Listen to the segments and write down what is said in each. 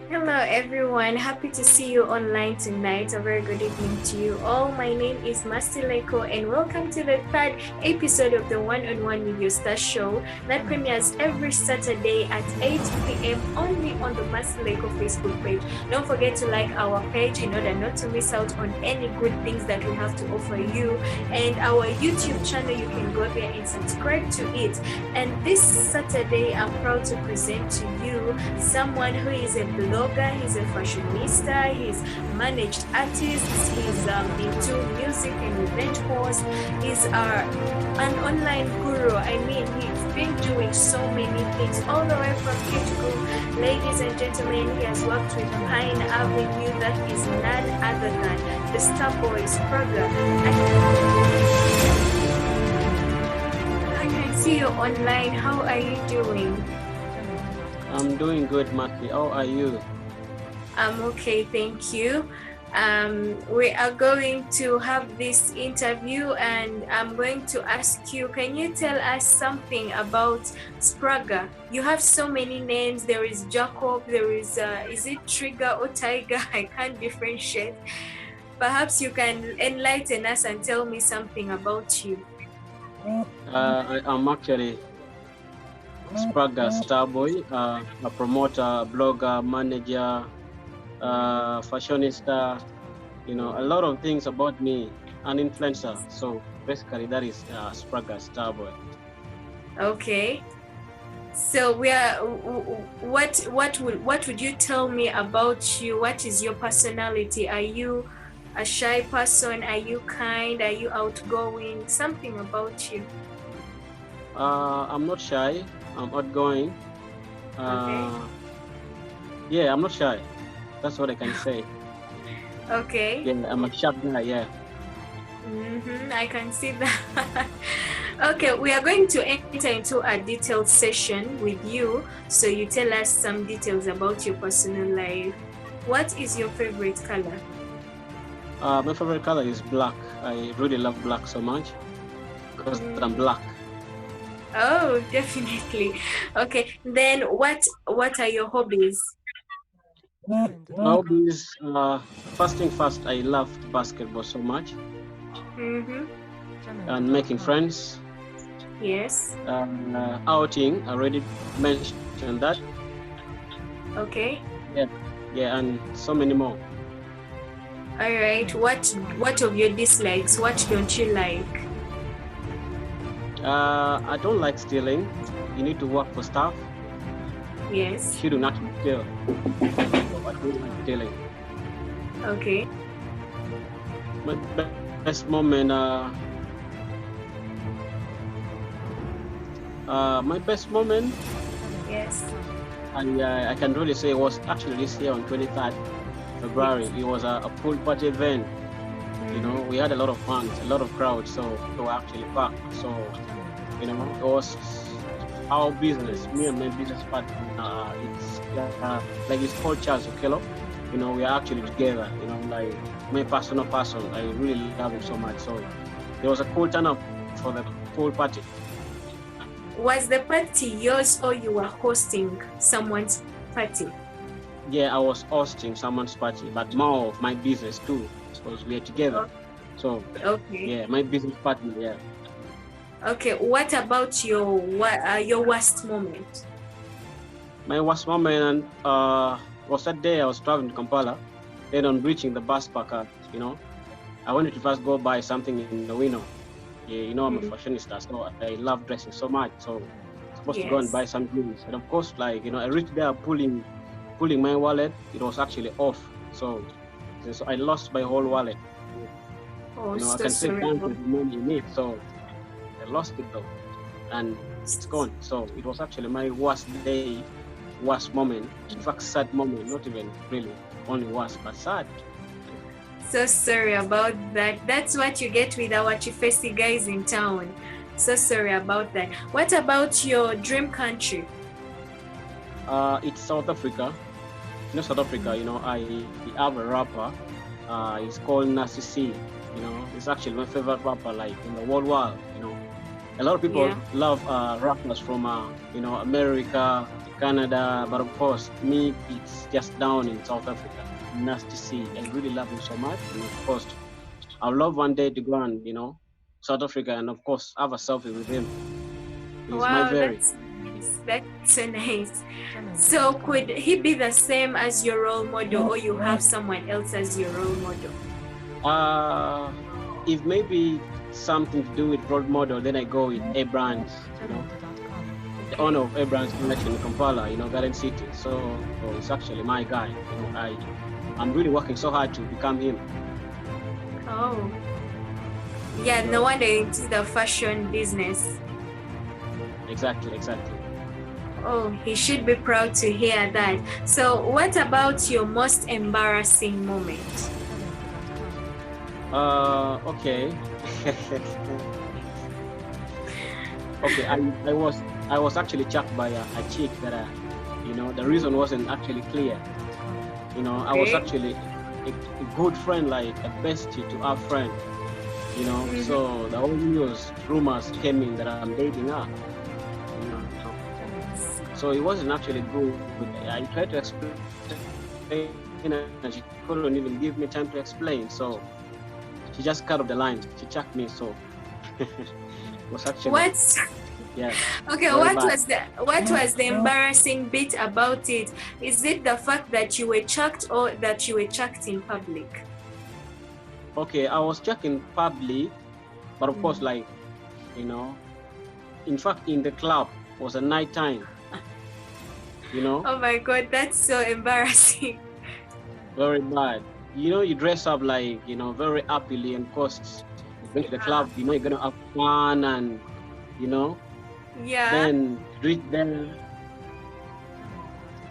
Hello everyone, happy to see you online tonight. A very good evening to you all. My name is Masileko and welcome to the third episode of the One-on-One with Your Star show that premieres every Saturday at 8 p.m. only on the Masileko Facebook page. Don't forget to like our page in order not to miss out on any good things that we have to offer you. And our YouTube channel, you can go there and subscribe to it. And this Saturday, I'm proud to present to you someone who is a blogger, he's a fashionista, he's managed artist, he's into music and event host, he's an online guru. I mean, he's been doing so many things all the way from Gulu. Ladies and gentlemen, he has worked with Pine Avenue, that is none other than the star boy Spragga. I can see you online. How are you doing? I'm doing good, Maki. How are you? I'm okay, thank you. We are going to have this interview and I'm going to ask you, can you tell us something about Spragga? You have so many names. There is Jacob, there is it Trigger or Tiger? I can't differentiate. Perhaps you can enlighten us and tell me something about you. I'm actually Spragga Starboy, a promoter, blogger, manager, fashionista, a lot of things about me, an influencer. So basically that is Spragga Starboy. Okay. So what would you tell me about you? What is your personality? Are you a shy person? Are you kind? Are you outgoing? Something about you. I'm not shy. I'm outgoing. Okay. Yeah, I'm not shy. That's what I can say. Okay. Yeah, I'm a sharp guy, yeah. I can see that. Okay, we are going to enter into a detailed session with you. So you tell us some details about your personal life. What is your favorite color? My favorite color is black. I really love black so much because I'm black. Oh, definitely. Okay, then what are your hobbies? My hobbies, first thing first, I love basketball so much. And making friends. Yes. Outing, I already mentioned that. Okay. Yeah, and so many more. All right. What of your dislikes? What don't you like? I don't like stealing. You need to work for stuff. Yes. You do not steal. I don't like stealing. Okay. My best moment. My best moment. Yes. I can really say it was actually this year on 23rd February. It was a pool party event. We had a lot of fun, a lot of crowds, so we were actually packed. So, it was our business, me and my business partner. It's called Charles Okelo. We are actually together. Like my personal person, I really love him so much. So there was a cool turn up for the pool party. Was the party yours or you were hosting someone's party? Yeah, I was hosting someone's party, but more of my business too, because we are together. So okay. Yeah, my business partner. Yeah. Okay. What about your worst moment? My worst moment was that day I was traveling to Kampala. Then on reaching the bus park, I wanted to first go buy something in the window. Yeah, I'm a fashionista, so I love dressing so much. So I was supposed to go and buy some things. And of course, I reached there pulling my wallet. It was actually off. So I lost my whole wallet. Oh, I can say thank you the money in it. So I lost it though. And it's gone. So it was actually my worst day, worst moment. In fact, sad moment. Not even really only worst, but sad. So sorry about that. That's what you get with our Chifesi guys in town. So sorry about that. What about your dream country? It's South Africa. South Africa, I have a rapper. He's called Nasisi. He's actually my favorite rapper, in the whole world. A lot of people Yeah. love rappers from America, Canada, but of course, me, it's just down in South Africa. Nice to see. I really love him so much, and of course, I'd love one day to go and South Africa, and of course, have a selfie with him. He's my Wow, very. that's nice. That's so nice. So could he be the same as your role model, or you have someone else as your role model? If maybe something to do with role model, then I go with Abrams, the owner of Abrams Connection in Kampala, Garden City. So it's actually my guy. I'm really working so hard to become him. Oh. Yeah, no wonder into the fashion business. Exactly. Oh, he should be proud to hear that. So what about your most embarrassing moment? Okay. Okay, I was actually chucked by a chick that the reason wasn't actually clear. I was actually a good friend, like a bestie to our friend. So the whole news rumors came in that I'm dating her. So it wasn't actually good. I tried to explain, and she couldn't even give me time to explain. So she just cut off the line. She chucked me. So it was actually What? yeah. Okay, very what was the embarrassing bit about it? Is it the fact that you were chucked or that you were chucked in public? Okay, I was chucked in public, but of course, like in fact, in the club was a night time. Oh my God, that's so embarrassing. Very bad. You dress up like very happily, and of course, going to the club. You're gonna have fun, and Yeah. then reach there,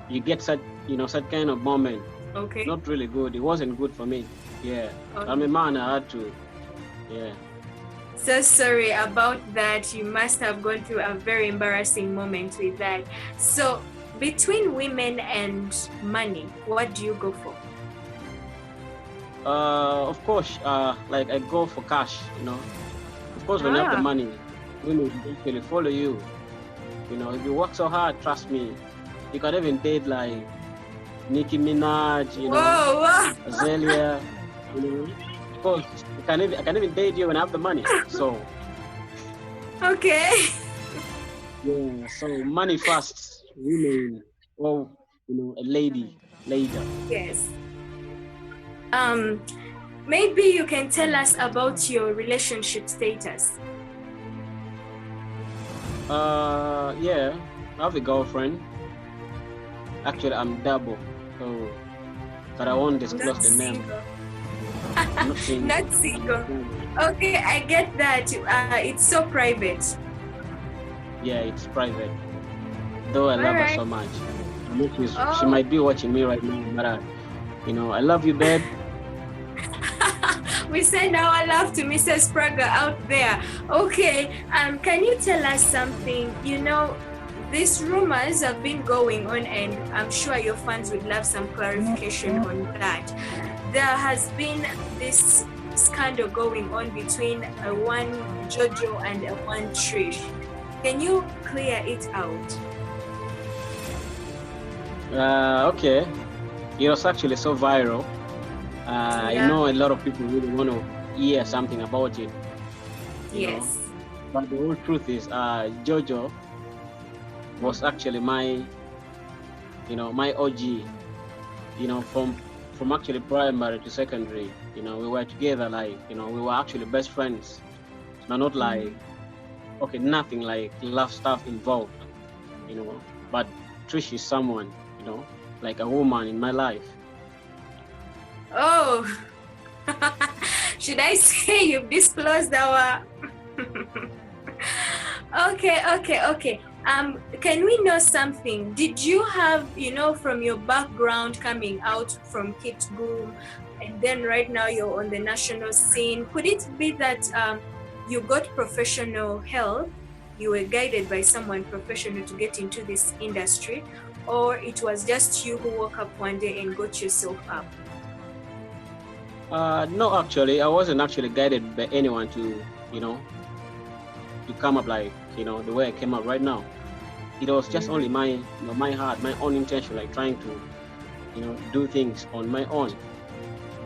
you get such kind of moment. Okay. Not really good. It wasn't good for me. Yeah. Okay. I'm a man. I had to. Yeah. So sorry about that. You must have gone through a very embarrassing moment with that. So between women and money, what do you go for? Of course, like I go for cash. Of course, when you have the money, women will actually follow you. If you work so hard, trust me, you can even date like Nicki Minaj, Whoa. Azalea. Of course, I can even date you when I have the money. So. Okay. Yeah. So money first, women, or a lady later. Yes. Maybe you can tell us about your relationship status. Yeah, I have a girlfriend. Actually, I'm double, so but I won't disclose the name. Not single. Not single. Okay, I get that. It's so private. Yeah, it's private. Though I love her so much. She might be watching me right now, but I love you, babe. We send our love to Mrs. Spragga out there. Okay, can you tell us something? These rumors have been going on, and I'm sure your fans would love some clarification on that. There has been this scandal going on between one Jojo and one Trish. Can you clear it out? Okay. It was actually so viral. I know a lot of people really want to hear something about it. Yes. But the whole truth is, Jojo was actually my OG. From actually primary to secondary. We were together, like we were actually best friends. Not like nothing like love stuff involved. But Trish is someone, like a woman in my life. Oh, should I say you've disclosed our... Okay. Can we know something? Did you have, from your background coming out from Kit Boom, and then right now you're on the national scene, could it be that you got professional help? You were guided by someone professional to get into this industry, or it was just you who woke up one day and got yourself up? No, actually, I wasn't actually guided by anyone to, to come up like, the way I came up right now. It was just only my heart, my own intention, like trying to, do things on my own.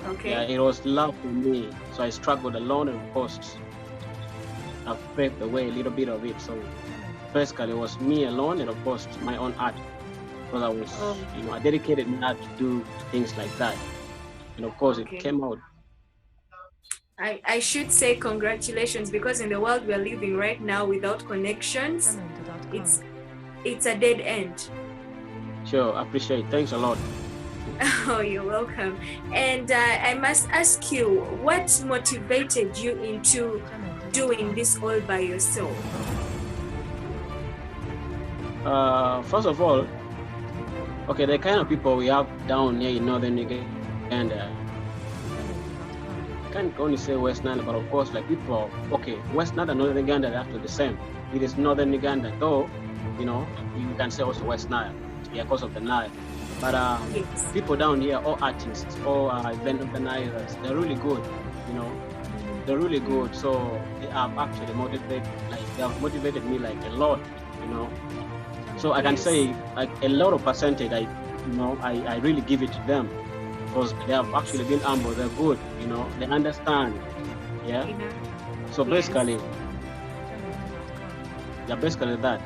Okay. Yeah, it was love for me. So I struggled alone, and of course, I've paved the way a little bit of it. So basically, it was me alone, and of course, my own art. Because I was, I dedicated my art to do things like that. And of course, it came out. I should say congratulations, because in the world we are living right now without connections, it's a dead end. Sure, I appreciate it. Thanks a lot. Oh, you're welcome. And I must ask you, what motivated you into doing this all by yourself? First of all, okay, the kind of people we have down here in northern Uganda, I can't only say West Nile, but of course, like people, okay, West Nile and northern Uganda are actually the same. It is northern Uganda, though, you can say also West Nile, yeah, because of the Nile. But yes. People down here, all artists, all event organizers, they're really good, they're really good. So they have actually motivated me like a lot, So I can say like a lot of percentage, I really give it to them, because they have actually been humble. They're good, they understand, yeah. So basically, basically that.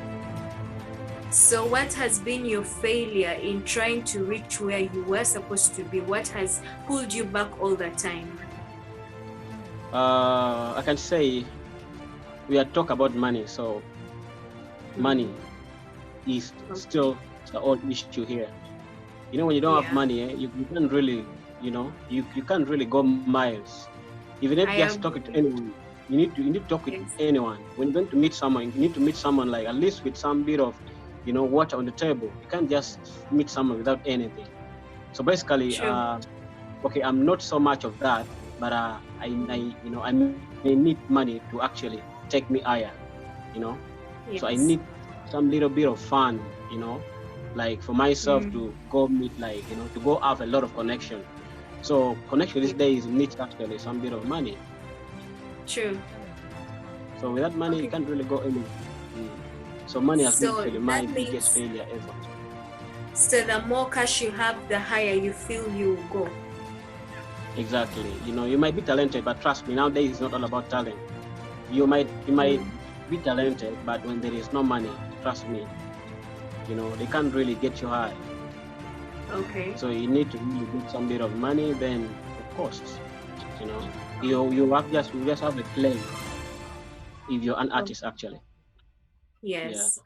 So what has been your failure in trying to reach where you were supposed to be? What has pulled you back all the time? I can say we are talk about money. So money is still the old issue here. When you don't have money, you can't really, you can't really go miles. Even if you just talking to anyone, you need to talk with anyone. When you're going to meet someone, you need to meet someone like at least with some bit of, water on the table. You can't just meet someone without anything. So basically, okay, I'm not so much of that, but I may need money to actually take me higher, So I need some little bit of fun, like for myself to go meet, like, to go have a lot of connection. So connection these days needs actually some bit of money. True. So without money, you can't really go anywhere. So money has been really my biggest failure ever. So the more cash you have, the higher you feel you will go. Exactly. You might be talented, but trust me, nowadays it's not all about talent. You might be talented, but when there is no money, trust me, they can't really get you high. Okay. So you need to really get some bit of money, then of course, you just have a claim if you're an artist actually. Yes. Yeah.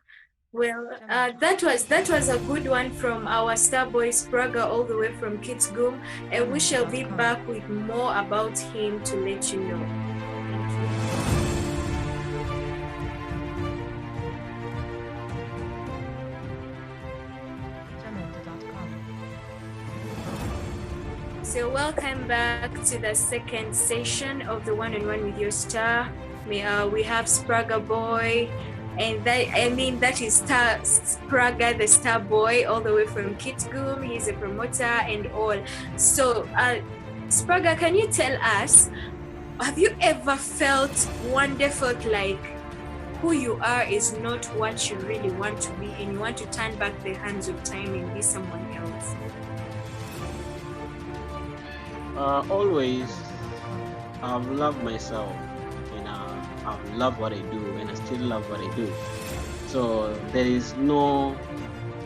Well, that was a good one from our star boy Spragga, all the way from Gulu, and we shall be back with more about him to let you know. So welcome back to the second session of the one-on-one with your star. We have Spragga boy. And that is Spragga, the star boy, all the way from Gulu. He's a promoter and all. So, Spragga, can you tell us, have you ever felt like who you are is not what you really want to be, and you want to turn back the hands of time and be someone else? Always, I've loved myself. I love what I do, and I still love what I do. So there is no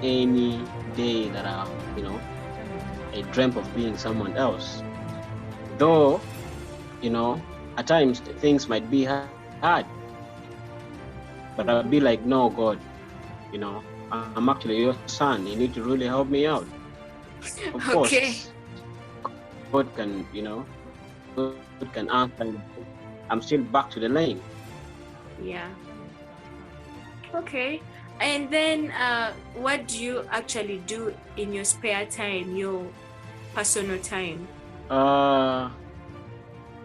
any day that I dreamt of being someone else. Though, at times things might be hard, but I'll be like, no, God, I'm actually your son. You need to really help me out. Of course, God can, God can answer. I'm still back to the lane. Yeah. Okay. And then what do you actually do in your spare time, your personal time? I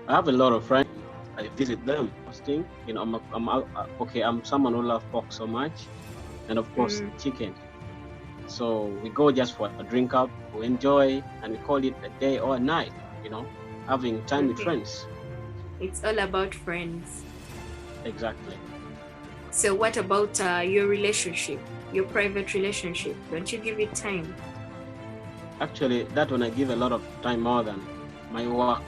have a lot of friends. I visit them. I'm someone who loves pork so much, and of course chicken. So we go just for a drink up, we enjoy, and we call it a day or a night. Having time with friends. It's all about friends. Exactly. So what about your relationship, your private relationship? Don't you give it time? Actually, that one I give a lot of time more than my work.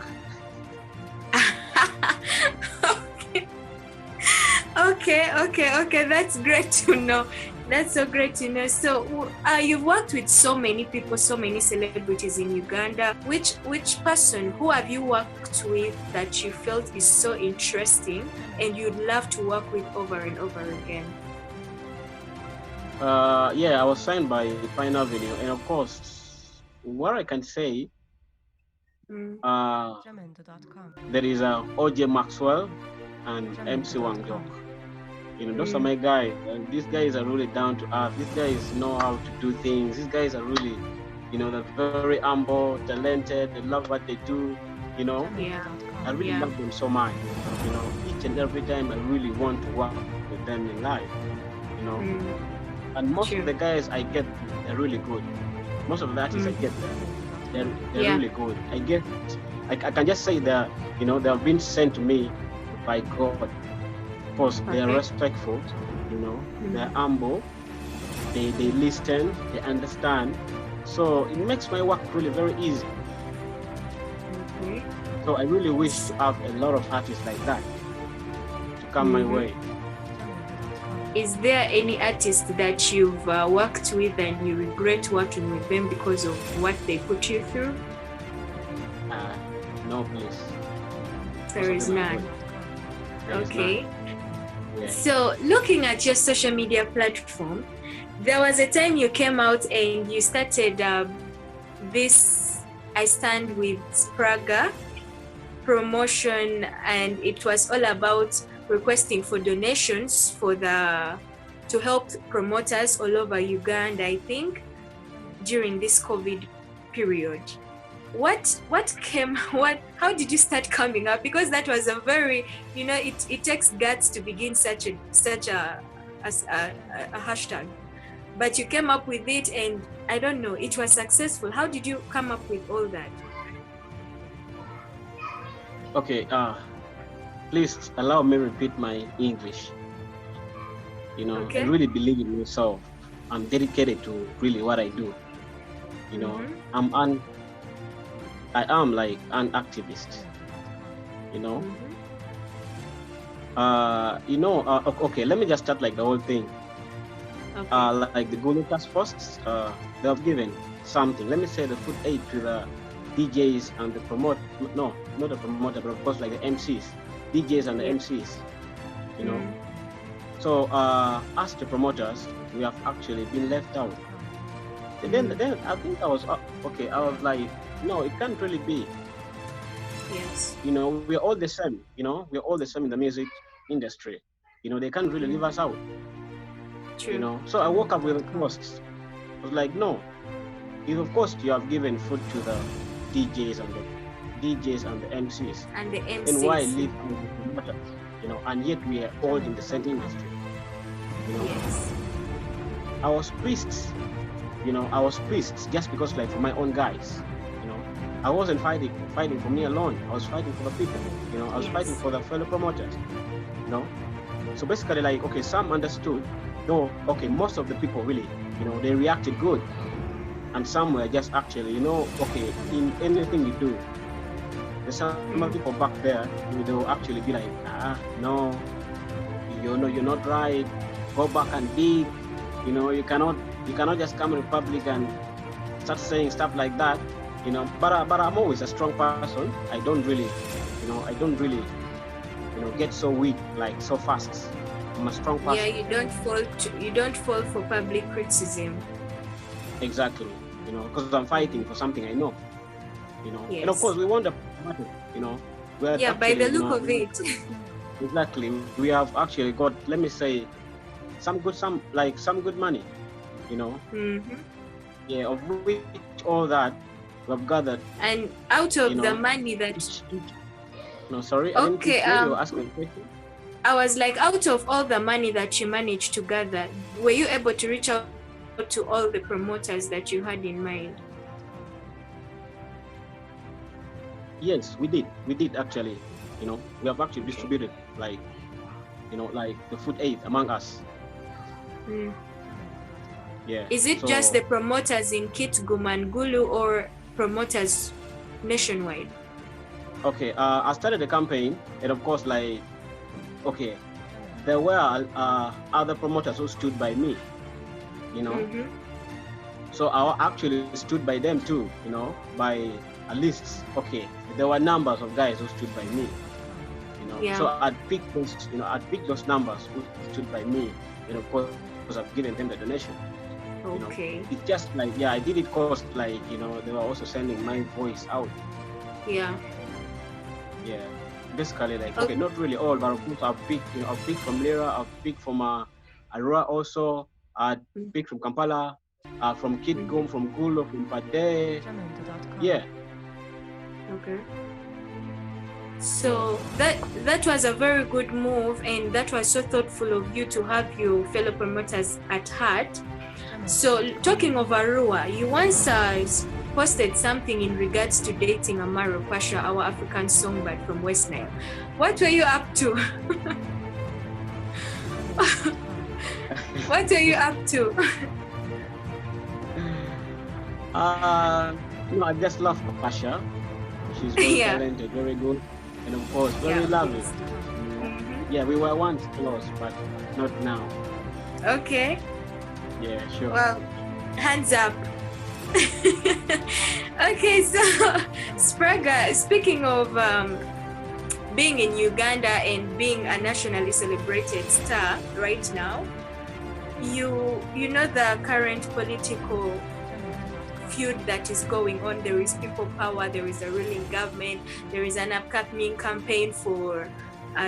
Okay. That's great to know. That's so great to know. So you've worked with so many people, so many celebrities in Uganda. Which person, who have you worked with that you felt is so interesting and you'd love to work with over and over again? Yeah, I was signed by Final Video, and of course, what I can say, there is OJ Maxwell and MC Wangjok. Those are my guys, and these guys are really down to earth. These guys know how to do things. These guys are really, they're very humble, talented. They love what they do. Yeah. I really love them so much. Each and every time I really want to work with them in life. And most of the guys I get, they're really good. Most of the artists I get, they're really good. I can just say that, they have been sent to me by God. Of course, they are respectful, they're humble, they listen, they understand. So it makes my work really very easy. So I really wish to have a lot of artists like that to come my way. Is there any artist that you've worked with and you regret working with them because of what they put you through? No, please. There is none. Okay. Yeah. So looking at your social media platform, there was a time you came out and you started this I Stand with Spragga promotion, and it was all about requesting for donations to help promoters all over Uganda, I think, during this COVID period. How did you start coming up? Because that was a very, it takes guts to begin such a hashtag, but you came up with it, and I don't know, it was successful. How did you come up with all that? Okay, please allow me repeat my English. I really believe in myself. I'm dedicated to really what I do. I am like an activist. Okay, let me just start like the whole thing. Like the Gulu task force, they have given something. Let me say the food aid to the DJs and the promoter. No, not the promoter, but of course like the MCs, DJs and the MCs. So as the promoters, we have actually been left out. And then I think I was okay. I was like, no, it can't really be. Yes. We're all the same. We're all the same in the music industry. They can't really leave us out. True. So I woke up with a post. I was like, no. If of course you have given food to the DJs and the MCs. And the MCs. Then why leave the promoters? And yet we are all in the same industry. Yes. I was pissed. I was pissed just because, like, for my own guys. I wasn't fighting for me alone. I was fighting for the people. I was fighting for the fellow promoters. So basically, like, okay, some understood. Though, okay, most of the people really, they reacted good, and some were just actually, okay, in anything you do, there's some people back there, they will actually be like, no, you're not right. Go back and dig. You cannot just come in public and start saying stuff like that. But I'm always a strong person. I don't really get so weak like so fast. I'm a strong person. Yeah, you don't fall for public criticism. Exactly. Because I'm fighting for something I know. Yes. And of course we want the battle. Yeah, by the look of it. Exactly. We have actually got, let me say, some good money. Yeah, of which all that we have gathered. And out of the money that no, sorry. Okay. You were asking a question. I was like, out of all the money that you managed to gather, were you able to reach out to all the promoters that you had in mind? Yes, we did. We did actually. We have actually distributed like like the food aid among us. Mm. Yeah. Is it just the promoters in Kitgum and Gulu, or promoters nationwide? Okay, I started the campaign, and of course, like, okay, there were other promoters who stood by me, Mm-hmm. So I actually stood by them too, by at least, okay, there were numbers of guys who stood by me, Yeah. So I'd pick those numbers who stood by me, and of course I've given them the donation. Okay. It's just like, yeah, I did it cause like, they were also sending my voice out. Yeah. Yeah. Basically, like, okay, not really all, but of course I've picked from Lira, I've picked from Arua also, I've picked from Kampala, from Kitgum, from Gulu, from Pade. Yeah. Okay. So that was a very good move, and that was so thoughtful of you to have your fellow promoters at heart. So talking of Arua, you once posted something in regards to dating Amaro Pasha, our African songbird from West Nile. What were you up to? What are you up to? I just love Pasha. She's very talented, very good, and of course, very lovely. Yeah, we were once close, but not now. Okay. Yeah, sure. Well, hands up. Okay, so Spragga, speaking of being in Uganda and being a nationally celebrated star right now, you know the current political feud that is going on. There is people power, there is a ruling government, there is an upcoming campaign for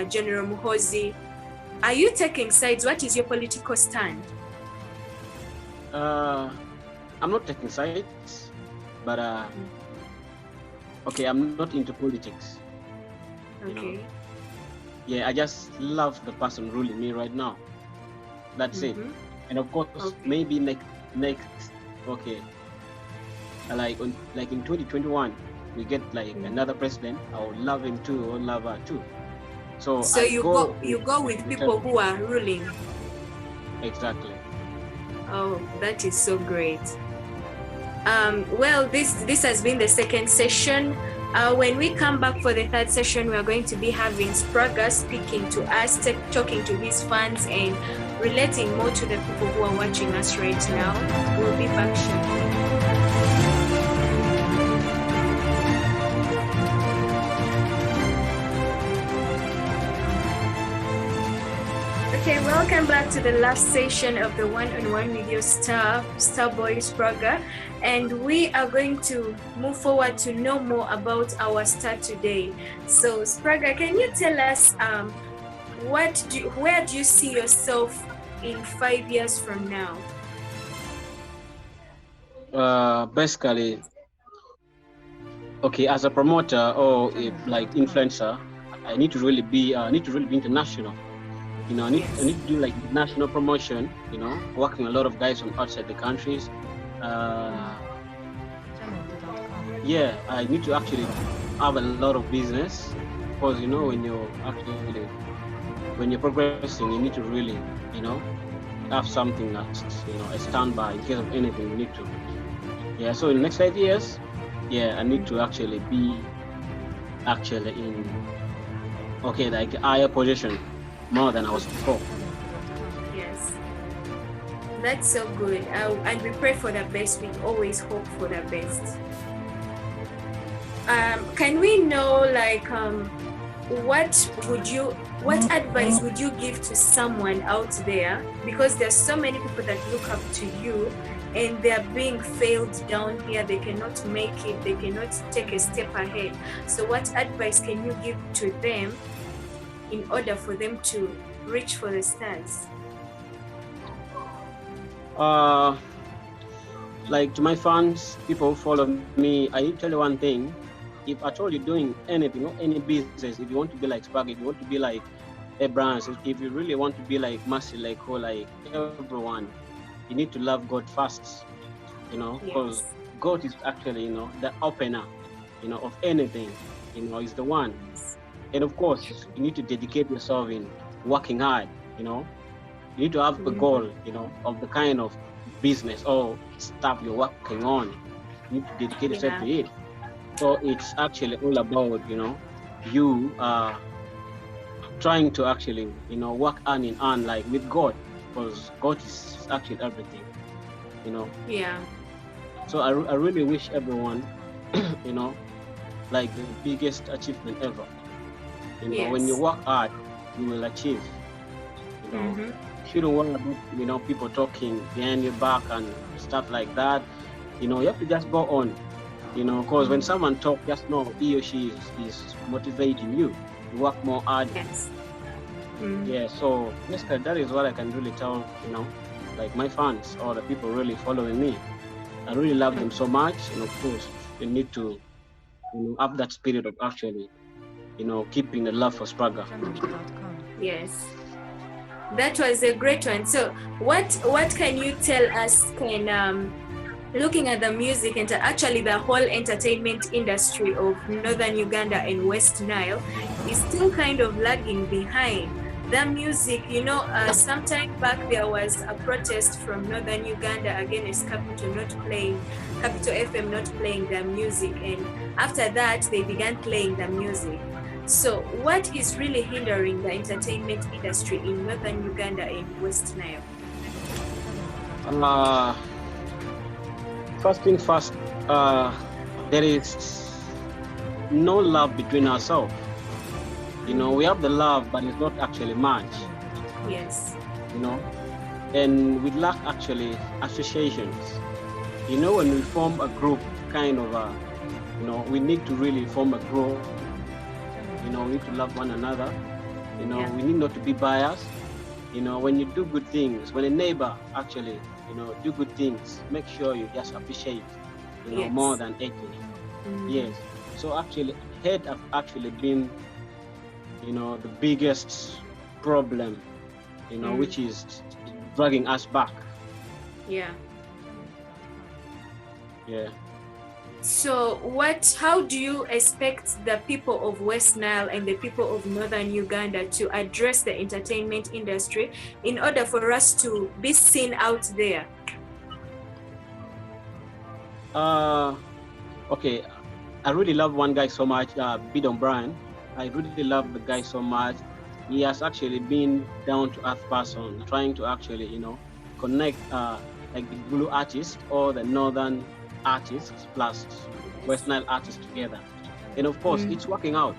General Muhoozi. Are you taking sides? What is your political stand? I'm not taking sides, but okay, I'm not into politics. Okay. Yeah, I just love the person ruling me right now. That's it. And of course, maybe next, okay, like in 2021, we get like another president. I would love him too, or love her too. So you go with people who are ruling. Exactly. Oh, that is so great. Well, this has been the second session. When we come back for the third session, we are going to be having Spragga speaking to us, talking to his fans, and relating more to the people who are watching us right now. We'll be back shortly. Okay, welcome back to the last session of the one-on-one with your Starboy Spragga, and we are going to move forward to know more about our star today. So, Spragga, can you tell us where do you see yourself in 5 years from now? Basically, okay, as a promoter or like influencer, I need to really be international. I need to do like national promotion, working a lot of guys from outside the countries. Yeah, I need to actually have a lot of business, because when you're progressing, you need to really, have something that's a standby in case of anything you need to. Yeah, so in the next 5 years, yeah, I need to actually be in like a higher position, more than I was before. Yes, that's so good. And we pray for the best. We always hope for the best. Can we know, like, what advice would you give to someone out there? Because there's so many people that look up to you, and they're being failed down here. They cannot make it. They cannot take a step ahead. So what advice can you give to them in order for them to reach for the stars? Like, to my fans, people who follow me, I need to tell you one thing. If at all you're doing anything or any business, if you want to be like Spragga, if you want to be like Abrams, if you really want to be like Mercy, like everyone, you need to love God first, because God is actually, the opener, of anything, is the one. And of course, you need to dedicate yourself in working hard, you know. You need to have a goal, you know, of the kind of business or stuff you're working on. You need to dedicate yourself to it. So it's actually all about, you know, you trying to actually, you know, work hand in hand, like with God, because God is actually everything, you know. Yeah. So I really wish everyone, you know, like the biggest achievement ever. You know, when you work hard, you will achieve. You know, you shouldn't worry about, you know, people talking behind your back and stuff like that. You know, you have to just go on. You know, because when someone talks, just know he or she is motivating you. You work more hard. Yes. Yeah. So basically, that is what I can really tell. You know, like my fans or the people really following me. I really love them so much, and of course, they need to, you know, have that spirit of actually, you know, keeping the love for Spragga. Yes, that was a great one. So, what can you tell us? Looking at the music and actually the whole entertainment industry of northern Uganda and West Nile is still kind of lagging behind. The music, you know, some time back there was a protest from northern Uganda against Capital FM not playing their music, and after that they began playing the music. So what is really hindering the entertainment industry in northern Uganda and West Nile? First thing first, there is no love between ourselves. You know, we have the love, but it's not actually much. Yes. You know, and we lack actually associations. You know, when we form a group, kind of, you know, we need to really form a group. You know, we need to love one another. You know, we need not to be biased. You know, when you do good things, when a neighbor actually, you know, do good things, make sure you just appreciate, you know, more than hating. Yes. So actually, hate have actually been, you know, the biggest problem, you know, which is dragging us back. Yeah. Yeah. So how do you expect the people of West Nile and the people of northern Uganda to address the entertainment industry in order for us to be seen out there? Okay, I really love one guy so much, Bidon Brian. I really love the guy so much. He has actually been down to earth person, trying to actually, you know, connect like the Gulu artists or the northern artists plus West Nile artists together. And of course, it's working out.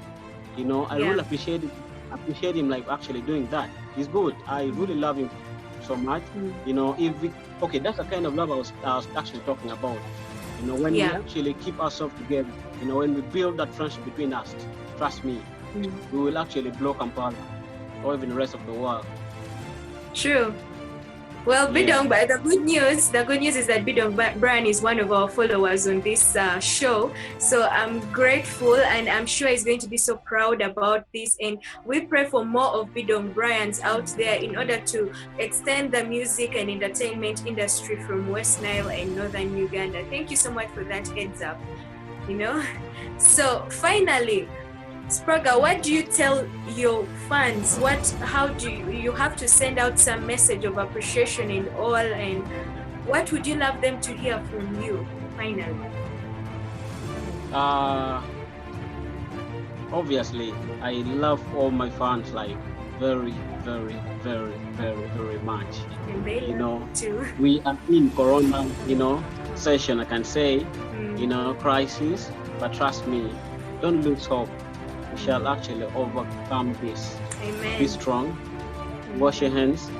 You know, I really appreciate him like actually doing that. He's good. I really love him so much. You know, that's the kind of love I was actually talking about. You know, when we actually keep ourselves together, you know, when we build that friendship between us, trust me, we will actually blow Kampala or even the rest of the world. True. Well, Bidong, but the good news is that Bidong Brian is one of our followers on this show. So I'm grateful, and I'm sure he's going to be so proud about this. And we pray for more of Bidong Brians out there in order to extend the music and entertainment industry from West Nile and northern Uganda. Thank you so much for that heads up. You know, so finally, Spragga, what do you tell your fans? How do you have to send out some message of appreciation and all, and what would you love them to hear from you finally? Obviously, I love all my fans like very, very, very, very, very much. And they you know, too. We are in Corona, you know, session, I can say, you know, crisis, but trust me, don't lose hope. We shall actually overcome this. Amen. Be strong. Wash your hands.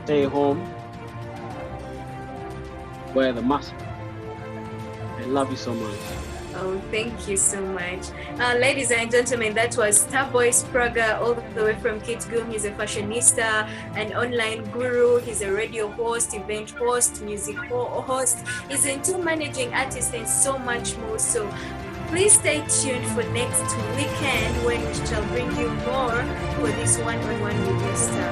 Stay home. Wear the mask. I love you so much. Oh, thank you so much. Ladies and gentlemen, that was Starboy Spragga all the way from Kitgum. He's a fashionista, an online guru. He's a radio host, event host, music host. He's into managing artists and so much more. So please stay tuned for next weekend when we shall bring you more for this one-on-one with your star.